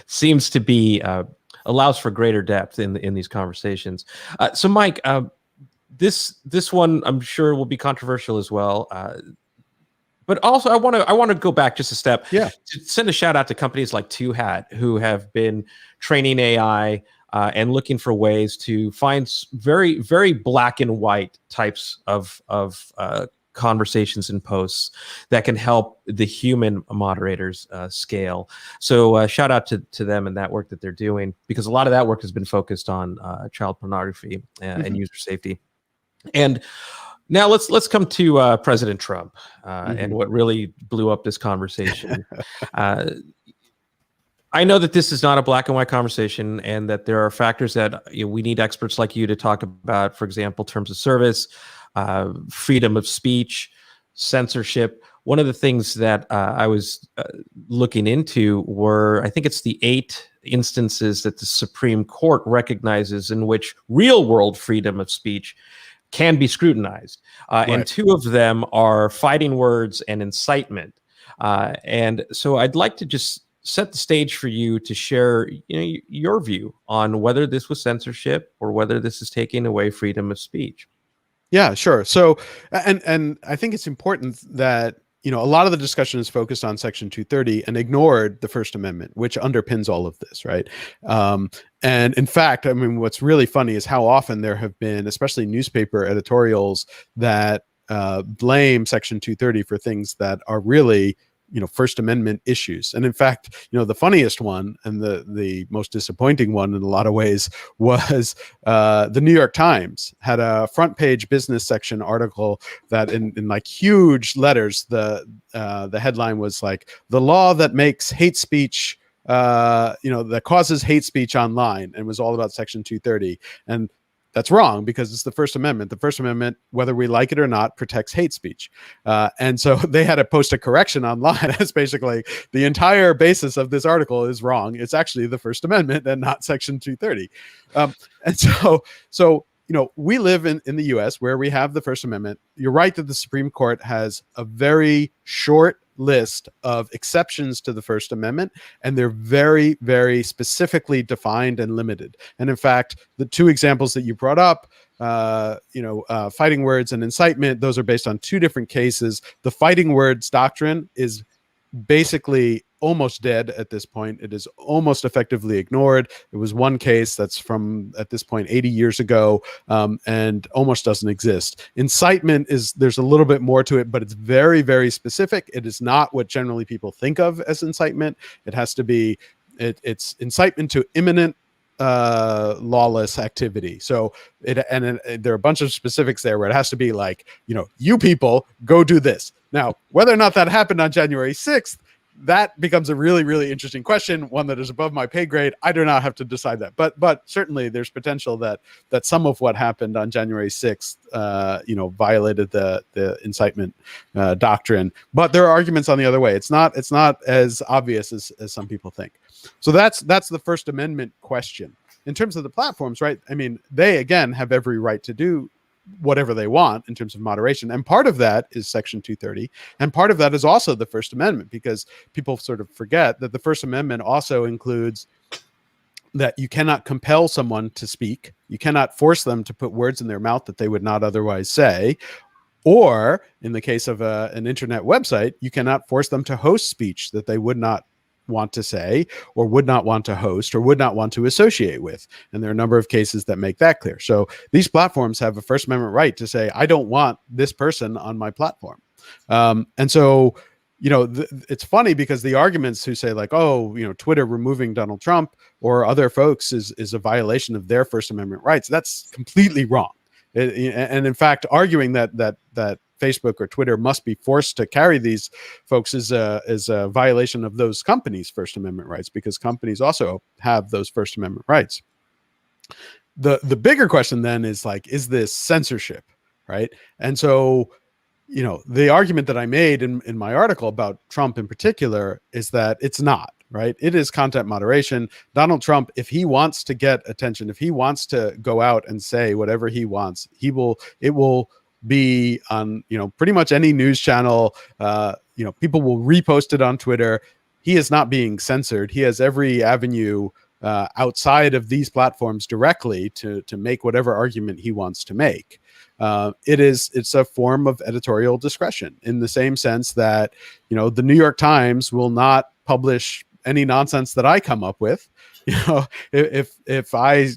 seems to be allows for greater depth in these conversations. So, Mike, this one I'm sure will be controversial as well. But also, I want to go back just a step. Yeah. To send a shout out to companies like 2Hat, who have been training AI and looking for ways to find very, very black and white types of conversations and posts that can help the human moderators scale. So shout out to them and that work that they're doing, because a lot of that work has been focused on child pornography and user safety. And now let's come to President Trump and what really blew up this conversation. I know that this is not a black and white conversation, and that there are factors that we need experts like you to talk about. For example, terms of service, freedom of speech, censorship. One of the things that I was looking into were, I think it's the 8 instances that the Supreme Court recognizes in which real world freedom of speech can be scrutinized. And 2 of them are fighting words and incitement. And so I'd like to just set the stage for you to share your view on whether this was censorship or whether this is taking away freedom of speech. Yeah, sure. So, and I think it's important that, a lot of the discussion is focused on Section 230 and ignored the First Amendment, which underpins all of this, right? And in fact, what's really funny is how often there have been, especially newspaper editorials, that blame Section 230 for things that are really First Amendment issues. And in fact, the funniest one and the most disappointing one in a lot of ways was the New York Times had a front page business section article that in huge letters, the headline was the law that makes hate speech, that causes hate speech online, and was all about Section 230. And that's wrong, because it's the First Amendment. The First Amendment, whether we like it or not, protects hate speech. And so they had to post a correction online as basically the entire basis of this article is wrong. It's actually the First Amendment and not Section 230. And so we live in the US where we have the First Amendment. You're right that the Supreme Court has a very short list of exceptions to the First Amendment, and they're very, very specifically defined and limited. And in fact, the 2 examples that you brought up, fighting words and incitement, those are based on 2 different cases. The fighting words doctrine is basically almost dead at this point. It is almost effectively ignored. It was one case that's from, at this point, 80 years ago, and almost doesn't exist. Incitement there's a little bit more to it, but it's very, very specific. It is not what generally people think of as incitement. It has to be, it's incitement to imminent lawless activity. So there are a bunch of specifics there where it has to be like, you people go do this. Now, whether or not that happened on January 6th, that becomes a really, really interesting question, one that is above my pay grade. I do not have to decide that, but certainly there's potential that some of what happened on January 6th, violated the incitement doctrine. But there are arguments on the other way. It's not as obvious as some people think. So that's the First Amendment question. In terms of the platforms, right? I mean, they again have every right to do whatever they want in terms of moderation, and part of that is Section 230, and part of that is also the First Amendment, because people sort of forget that the First Amendment also includes that you cannot compel someone to speak, you cannot force them to put words in their mouth that they would not otherwise say, or in the case of an internet website, you cannot force them to host speech that they would not want to say, or would not want to host, or would not want to associate with. And there are a number of cases that make that clear. So these platforms have a First Amendment right to say, I don't want this person on my platform. And so, it's funny because the arguments who say like, Twitter removing Donald Trump or other folks is a violation of their First Amendment rights. That's completely wrong. And in fact, arguing that Facebook or Twitter must be forced to carry these folks is a violation of those companies' First Amendment rights, because companies also have those First Amendment rights. The bigger question then is like, is this censorship, right? And so, the argument that I made in my article about Trump in particular is that it's not, right? It is content moderation. Donald Trump, if he wants to get attention, if he wants to go out and say whatever he wants, it will be on, pretty much any news channel. People will repost it on Twitter. He is not being censored. He has every avenue outside of these platforms directly to make whatever argument he wants to make. It's a form of editorial discretion, in the same sense that, the New York Times will not publish any nonsense that I come up with. If I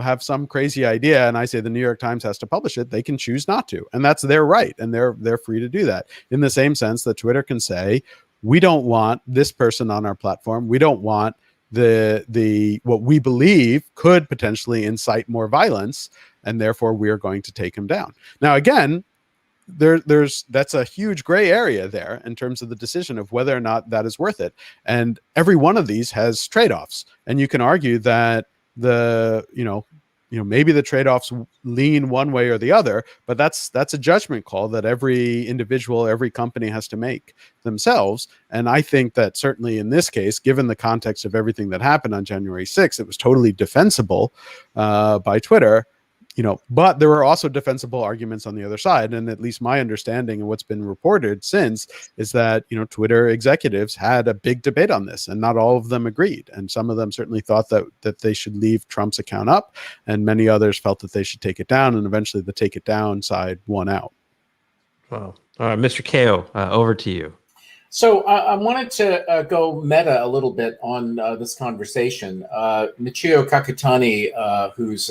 have some crazy idea and I say the New York Times has to publish it, they can choose not to, and that's their right, and they're free to do that. In the same sense that Twitter can say, we don't want this person on our platform. We don't want the what we believe could potentially incite more violence, and therefore we are going to take him down. Now, again, that's a huge gray area there in terms of the decision of whether or not that is worth it. And every one of these has trade-offs, and you can argue that maybe the trade-offs lean one way or the other, but that's a judgment call that every individual, every company has to make themselves. And I think that certainly in this case, given the context of everything that happened on January 6th, it was totally defensible by Twitter. But there were also defensible arguments on the other side. And at least my understanding and what's been reported since is that, Twitter executives had a big debate on this, and not all of them agreed. And some of them certainly thought that they should leave Trump's account up, and many others felt that they should take it down. And eventually the take it down side won out. Wow. All right, Mr. Kao, over to you. So I wanted to go meta a little bit on this conversation. Michio Kakutani, who's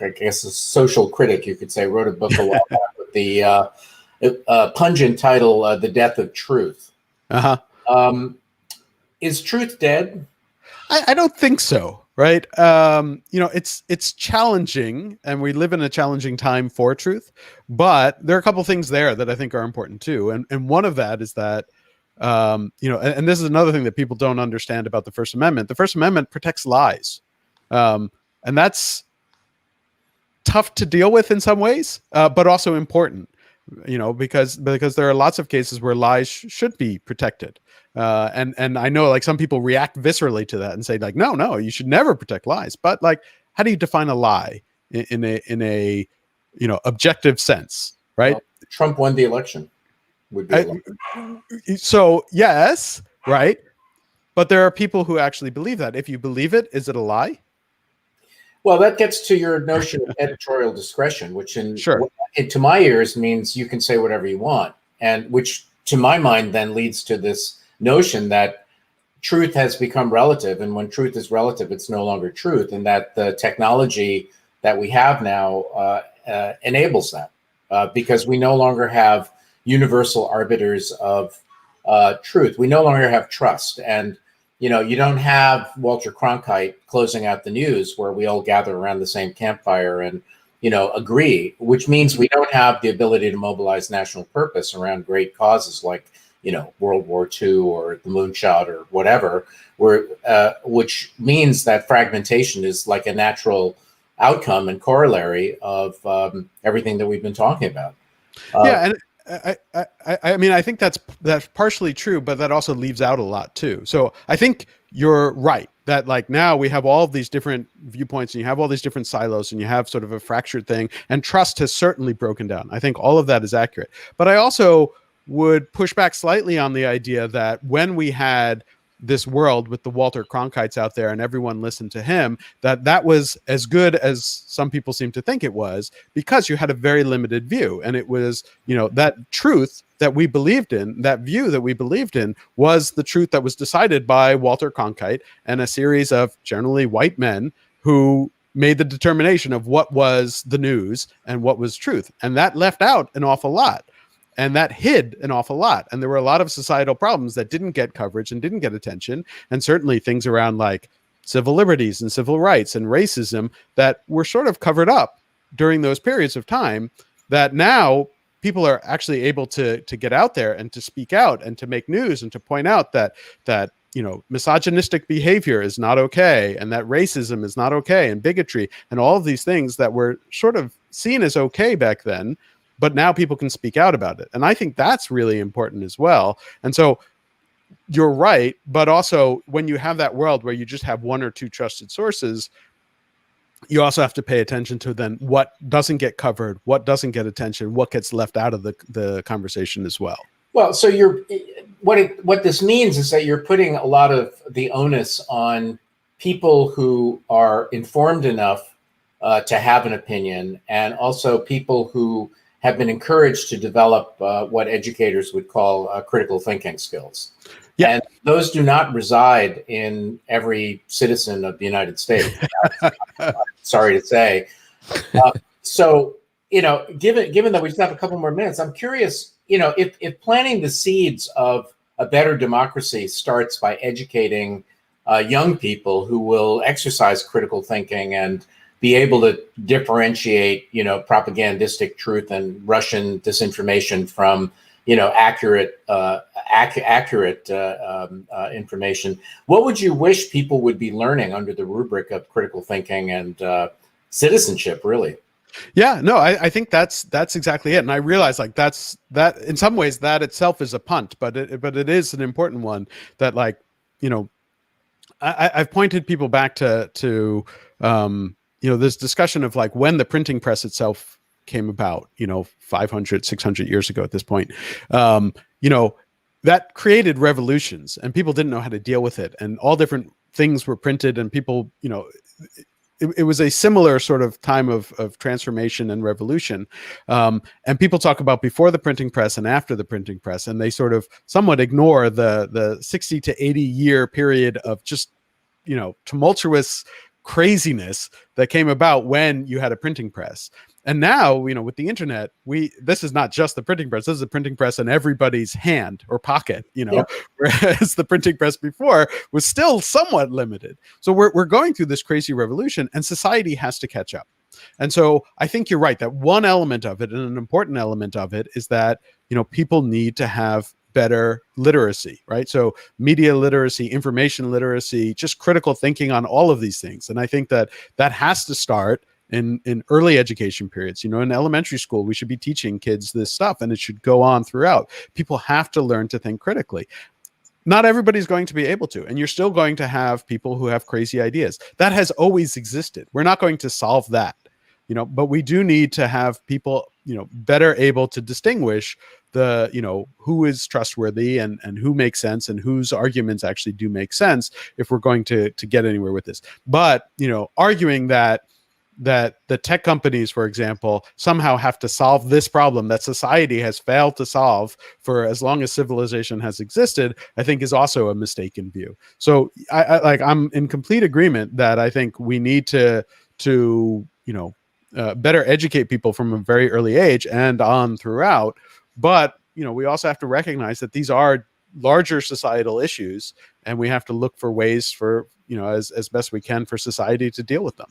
I guess a social critic, you could say, wrote a book a while back with the pungent title, The Death of Truth. Uh-huh. Is truth dead? I don't think so, right? It's challenging, and we live in a challenging time for truth, but there are a couple things there that I think are important too. And one of that is that, and this is another thing that people don't understand about the First Amendment. The First Amendment protects lies. And that's tough to deal with in some ways, but also important, because there are lots of cases where lies should be protected. And I know, like, some people react viscerally to that and say, like, no, you should never protect lies. But, like, how do you define a lie in a objective sense, right? Well, Trump won the election. Would be so yes, right. But there are people who actually believe that. If you believe it, is it a lie? Well, that gets to your notion of editorial discretion, which to my ears means you can say whatever you want, and which to my mind then leads to this notion that truth has become relative, and when truth is relative, it's no longer truth, and that the technology that we have now enables that, because we no longer have universal arbiters of truth. We no longer have trust, and you don't have Walter Cronkite closing out the news where we all gather around the same campfire and agree, which means we don't have the ability to mobilize national purpose around great causes like World War II or the moonshot or whatever, which means that fragmentation is like a natural outcome and corollary of everything that we've been talking about. Yeah, and I mean, I think that's partially true, but that also leaves out a lot too. So I think you're right that like now we have all of these different viewpoints and you have all these different silos and you have sort of a fractured thing, and trust has certainly broken down. I think all of that is accurate. But I also would push back slightly on the idea that when we had this world with the Walter Cronkites out there and everyone listened to him, that was as good as some people seem to think it was, because you had a very limited view. And it was, that truth that we believed in, that view that we believed in, was the truth that was decided by Walter Cronkite and a series of generally white men who made the determination of what was the news and what was truth. And that left out an awful lot. And that hid an awful lot. And there were a lot of societal problems that didn't get coverage and didn't get attention. And certainly things around like civil liberties and civil rights and racism that were sort of covered up during those periods of time, that now people are actually able to get out there and to speak out and to make news and to point out that misogynistic behavior is not okay, and that racism is not okay, and bigotry and all of these things that were sort of seen as okay back then. But now people can speak out about it. And I think that's really important as well. And so you're right. But also when you have that world where you just have one or two trusted sources, you also have to pay attention to then what doesn't get covered, what doesn't get attention, what gets left out of the conversation as well. Well, so what this means is that you're putting a lot of the onus on people who are informed enough to have an opinion, and also people who have been encouraged to develop what educators would call critical thinking skills. Yeah. And those do not reside in every citizen of the United States. Sorry to say. So, given that we just have a couple more minutes, I'm curious, if planting the seeds of a better democracy starts by educating young people who will exercise critical thinking and be able to differentiate, propagandistic truth and Russian disinformation from, accurate information. What would you wish people would be learning under the rubric of critical thinking and citizenship, really? Yeah, no, I think that's exactly it. And I realize like that in some ways that itself is a punt, but it is an important one that I've pointed people back to this discussion of like when the printing press itself came about, 500, 600 years ago at this point, that created revolutions and people didn't know how to deal with it. And all different things were printed and people, it was a similar sort of time of transformation and revolution. And people talk about before the printing press and after the printing press, and they sort of somewhat ignore the 60 to 80 year period of just, tumultuous craziness that came about when you had a printing press. And now, with the internet, this is not just the printing press. This is a printing press in everybody's hand or pocket, yeah. Whereas the printing press before was still somewhat limited. So we're going through this crazy revolution, and society has to catch up. And so I think you're right that one element of it, and an important element of it, is that, people need to have better literacy, right? So media literacy, information literacy, just critical thinking on all of these things. And I think that has to start in early education periods. In elementary school, we should be teaching kids this stuff, and it should go on throughout. People have to learn to think critically. Not everybody's going to be able to, and you're still going to have people who have crazy ideas. That has always existed. We're not going to solve that, but we do need to have people, better able to distinguish the, who is trustworthy and who makes sense and whose arguments actually do make sense if we're going to get anywhere with this. But, arguing that, that the tech companies, for example, somehow have to solve this problem that society has failed to solve for as long as civilization has existed, I think is also a mistaken view. So I'm in complete agreement that I think we need to better educate people from a very early age and on throughout. But, we also have to recognize that these are larger societal issues, and we have to look for ways for, as best we can for society to deal with them.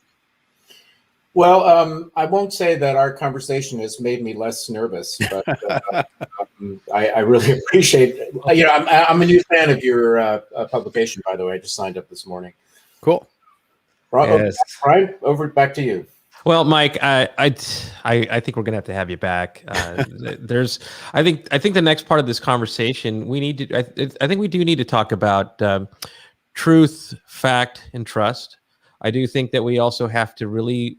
Well, I won't say that our conversation has made me less nervous, but I really appreciate it. I'm a new fan of your publication, by the way. I just signed up this morning. Cool. Yes. Brian, back to you. Well, Mike, I think we're gonna have you back. I think the next part of this conversation, I think we do need to talk about truth, fact, and trust. I do think that we also have to really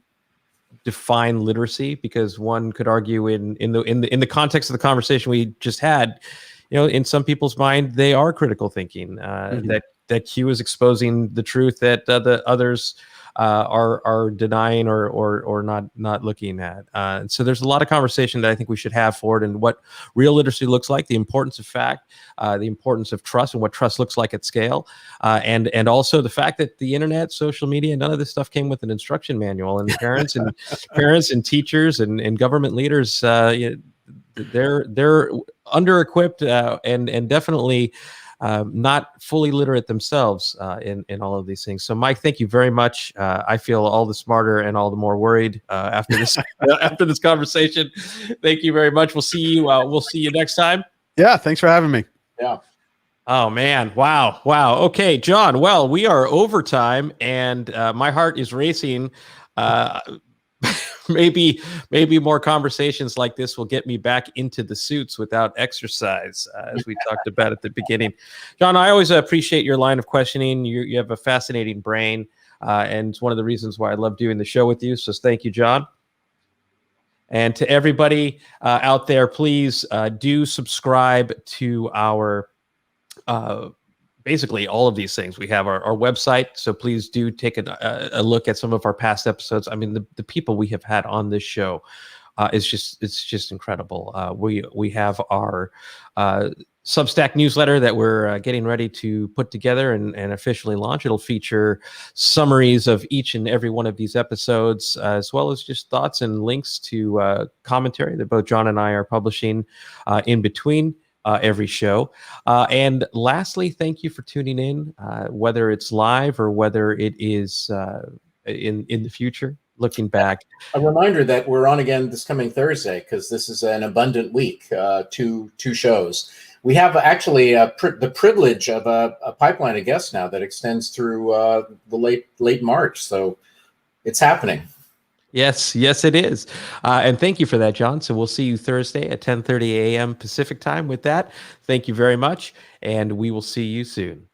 define literacy, because one could argue in the context of the conversation we just had, in some people's mind, they are critical thinking. That Q is exposing the truth that the others are denying or not looking at. And so there's a lot of conversation that I think we should have forward, and what real literacy looks like, the importance of fact, the importance of trust, and what trust looks like at scale, and also the fact that the internet, social media, none of this stuff came with an instruction manual, and parents and teachers and government leaders, they're under-equipped and definitely not fully literate themselves in all of these things. So, Mike, thank you very much. I feel all the smarter and all the more worried after this after this conversation. Thank you very much. We'll see you. We'll see you next time. Yeah, thanks for having me. Yeah. Oh man! Wow! Okay, John. Well, we are over time, and my heart is racing. Maybe more conversations like this will get me back into the suits without exercise, as we talked about at the beginning. John, I always appreciate your line of questioning. You have a fascinating brain, and it's one of the reasons why I love doing the show with you. So thank you, John. And to everybody out there, please do subscribe to our basically all of these things. We have our website, so please do take a look at some of our past episodes. I mean, the people we have had on this show it's just incredible. We have our Substack newsletter that we're getting ready to put together and officially launch. It'll feature summaries of each and every one of these episodes, as well as just thoughts and links to commentary that both John and I are publishing in between every show. And lastly, thank you for tuning in, whether it's live or whether it is in the future, looking back. A reminder that we're on again this coming Thursday, because this is an abundant week, two shows. We have actually the privilege of a pipeline of guests now that extends through the late March. So it's happening. Yes, it is. And thank you for that, John. So we'll see you Thursday at 10:30 a.m. Pacific time with that. Thank you very much, and we will see you soon.